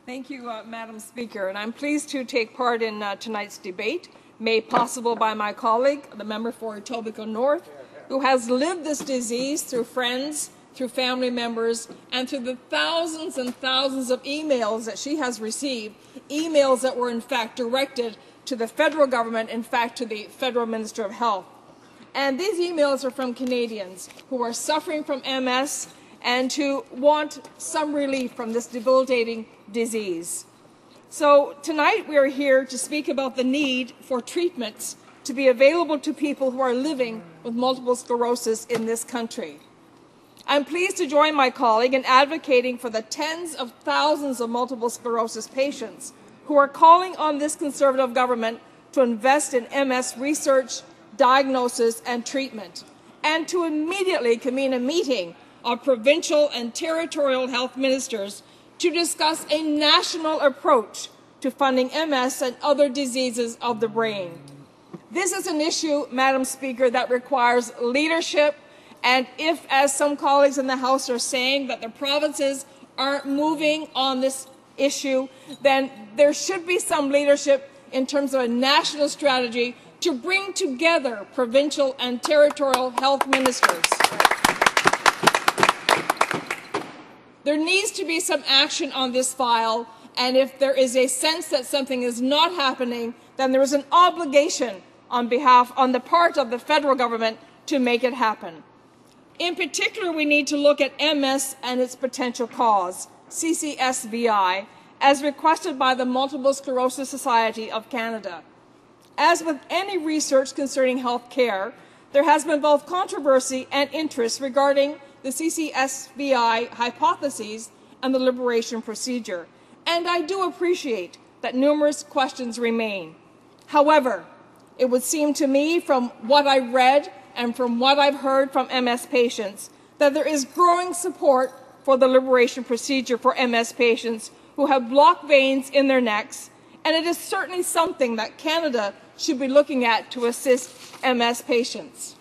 Thank you, Madam Speaker, and I'm pleased to take part in tonight's debate, made possible by my colleague, the member for Etobicoke North, who has lived this disease through friends, through family members, and through the thousands and thousands of emails that she has received, emails that were in fact directed to the federal government, in fact to the Federal Minister of Health. And these emails are from Canadians who are suffering from MS and who want some relief from this debilitating disease. So tonight we are here to speak about the need for treatments to be available to people who are living with multiple sclerosis in this country. I'm pleased to join my colleague in advocating for the tens of thousands of multiple sclerosis patients who are calling on this Conservative government to invest in MS research, diagnosis and treatment, and to immediately convene a meeting of provincial and territorial health ministers to discuss a national approach to funding MS and other diseases of the brain. This is an issue, Madam Speaker, that requires leadership, and if, as some colleagues in the House are saying, that the provinces aren't moving on this issue, then there should be some leadership in terms of a national strategy to bring together provincial and territorial health ministers. There needs to be some action on this file, and if there is a sense that something is not happening, then there is an obligation on the part of the federal government to make it happen. In particular, we need to look at MS and its potential cause, CCSVI, as requested by the Multiple Sclerosis Society of Canada. As with any research concerning health care, there has been both controversy and interest regarding the CCSVI hypotheses and the liberation procedure, and I do appreciate that numerous questions remain. However, it would seem to me, from what I read and from what I've heard from MS patients, that there is growing support for the liberation procedure for MS patients who have blocked veins in their necks, and it is certainly something that Canada should be looking at to assist MS patients.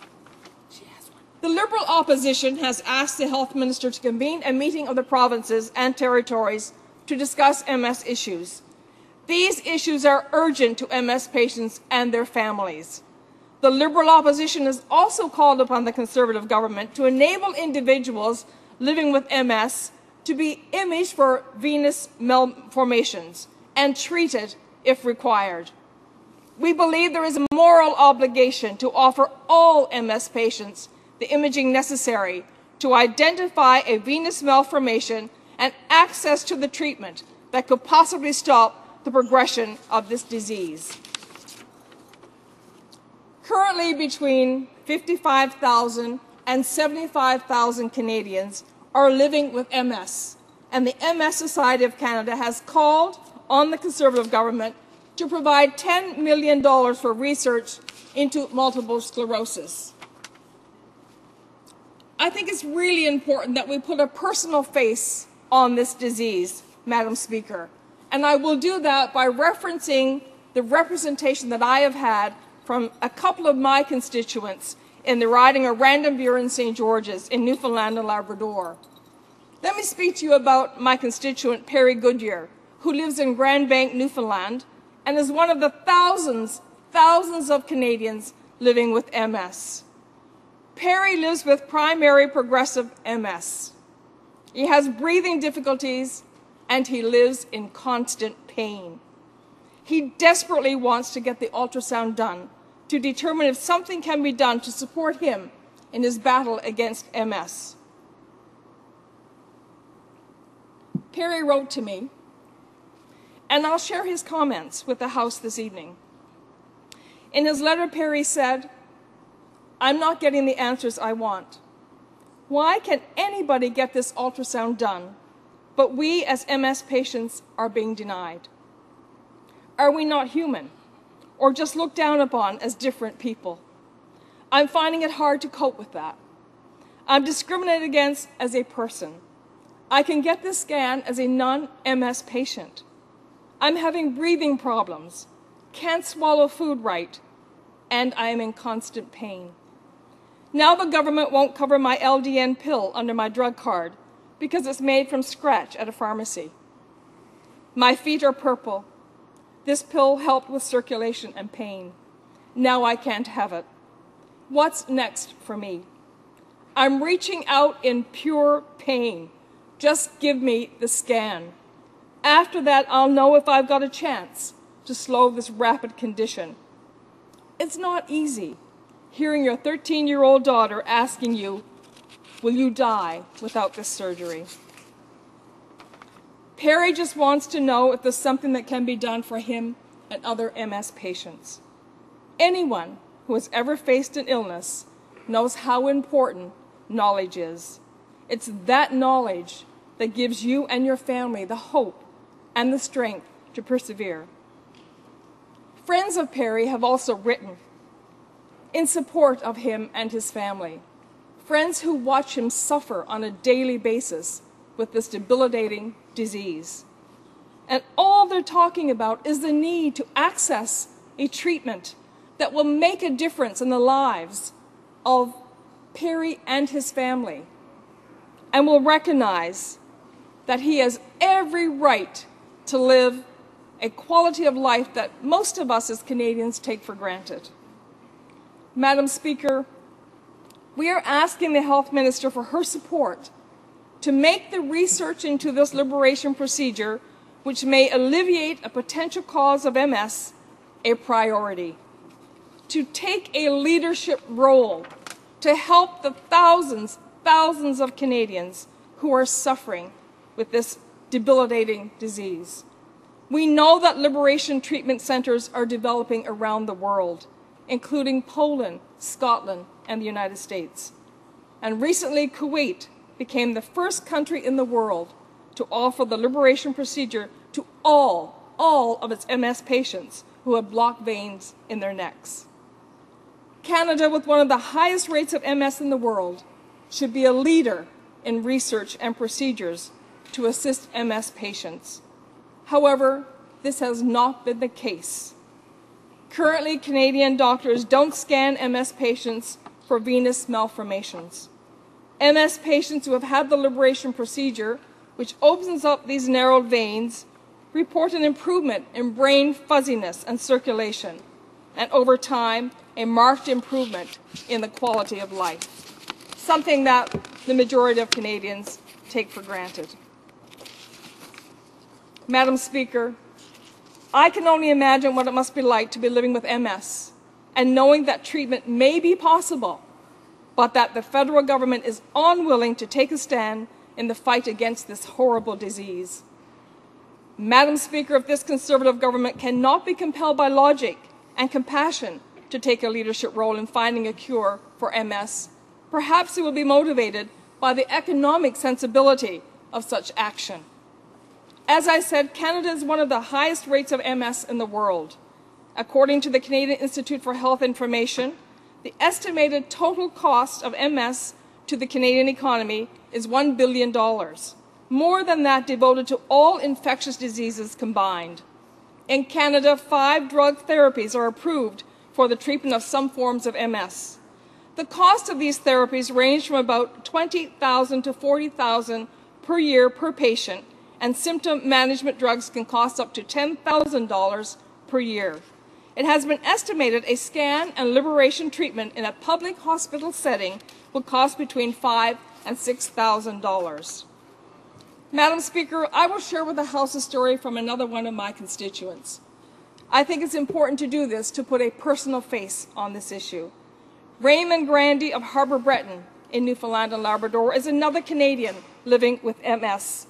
The Liberal opposition has asked the Health Minister to convene a meeting of the provinces and territories to discuss MS issues. These issues are urgent to MS patients and their families. The Liberal opposition has also called upon the Conservative government to enable individuals living with MS to be imaged for venous malformations and treated if required. We believe there is a moral obligation to offer all MS patients the imaging necessary to identify a venous malformation and access to the treatment that could possibly stop the progression of this disease. Currently, between 55,000 and 75,000 Canadians are living with MS, and the MS Society of Canada has called on the Conservative government to provide $10 million for research into multiple sclerosis. I think it's really important that we put a personal face on this disease, Madam Speaker, and I will do that by referencing the representation that I have had from a couple of my constituents in the riding of Random Buren St. George's in Newfoundland and Labrador. Let me speak to you about my constituent, Perry Goodyear, who lives in Grand Bank, Newfoundland, and is one of the thousands of Canadians living with MS. Perry lives with primary progressive MS. He has breathing difficulties and he lives in constant pain. He desperately wants to get the ultrasound done to determine if something can be done to support him in his battle against MS. Perry wrote to me, and I'll share his comments with the House this evening. In his letter, Perry said, "I'm not getting the answers I want. Why can anybody get this ultrasound done, but we as MS patients are being denied? Are we not human, or just looked down upon as different people? I'm finding it hard to cope with that. I'm discriminated against as a person. I can get this scan as a non-MS patient. I'm having breathing problems, can't swallow food right, and I am in constant pain. Now the government won't cover my LDN pill under my drug card because it's made from scratch at a pharmacy. My feet are purple. This pill helped with circulation and pain. Now I can't have it. What's next for me? I'm reaching out in pure pain. Just give me the scan. After that, I'll know if I've got a chance to slow this rapid condition. It's not easy hearing your 13-year-old daughter asking you, will you die without this surgery? Perry just wants to know if there's something that can be done for him and other MS patients. Anyone who has ever faced an illness knows how important knowledge is. It's that knowledge that gives you and your family the hope and the strength to persevere. Friends of Perry have also written in support of him and his family. Friends who watch him suffer on a daily basis with this debilitating disease. And all they're talking about is the need to access a treatment that will make a difference in the lives of Perry and his family, and will recognize that he has every right to live a quality of life that most of us as Canadians take for granted. Madam Speaker, we are asking the Health Minister for her support to make the research into this liberation procedure, which may alleviate a potential cause of MS, a priority. To take a leadership role to help the thousands of Canadians who are suffering with this debilitating disease. We know that liberation treatment centers are developing around the world, including Poland, Scotland, and the United States. And recently, Kuwait became the first country in the world to offer the liberation procedure to all of its MS patients who have blocked veins in their necks. Canada, with one of the highest rates of MS in the world, should be a leader in research and procedures to assist MS patients. However, this has not been the case. Currently, Canadian doctors don't scan MS patients for venous malformations. MS patients who have had the liberation procedure, which opens up these narrowed veins, report an improvement in brain fuzziness and circulation, and over time, a marked improvement in the quality of life, something that the majority of Canadians take for granted. Madam Speaker, I can only imagine what it must be like to be living with MS and knowing that treatment may be possible, but that the federal government is unwilling to take a stand in the fight against this horrible disease. Madam Speaker, if this Conservative government cannot be compelled by logic and compassion to take a leadership role in finding a cure for MS, perhaps it will be motivated by the economic sensibility of such action. As I said, Canada is one of the highest rates of MS in the world. According to the Canadian Institute for Health Information, the estimated total cost of MS to the Canadian economy is $1 billion, more than that devoted to all infectious diseases combined. In Canada, 5 drug therapies are approved for the treatment of some forms of MS. The cost of these therapies range from about $20,000 to $40,000 per year per patient, and symptom management drugs can cost up to $10,000 per year. It has been estimated a scan and liberation treatment in a public hospital setting would cost between $5,000 and $6,000. Madam Speaker, I will share with the House a story from another one of my constituents. I think it's important to do this to put a personal face on this issue. Raymond Grandy of Harbour Breton in Newfoundland and Labrador is another Canadian living with MS.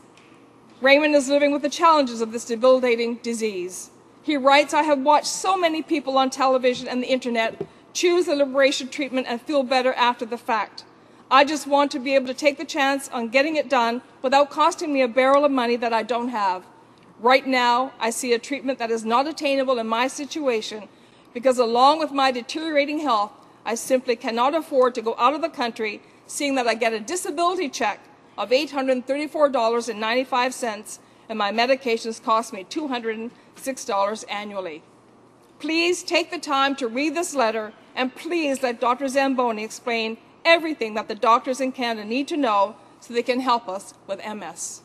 Raymond is living with the challenges of this debilitating disease. He writes, I have watched so many people on television and the internet choose the liberation treatment and feel better after the fact. I just want to be able to take the chance on getting it done without costing me a barrel of money that I don't have. Right now, I see a treatment that is not attainable in my situation because along with my deteriorating health, I simply cannot afford to go out of the country, seeing that I get a disability check of $834.95 and my medications cost me $206 annually. Please take the time to read this letter, and please let Dr. Zamboni explain everything that the doctors in Canada need to know so they can help us with MS.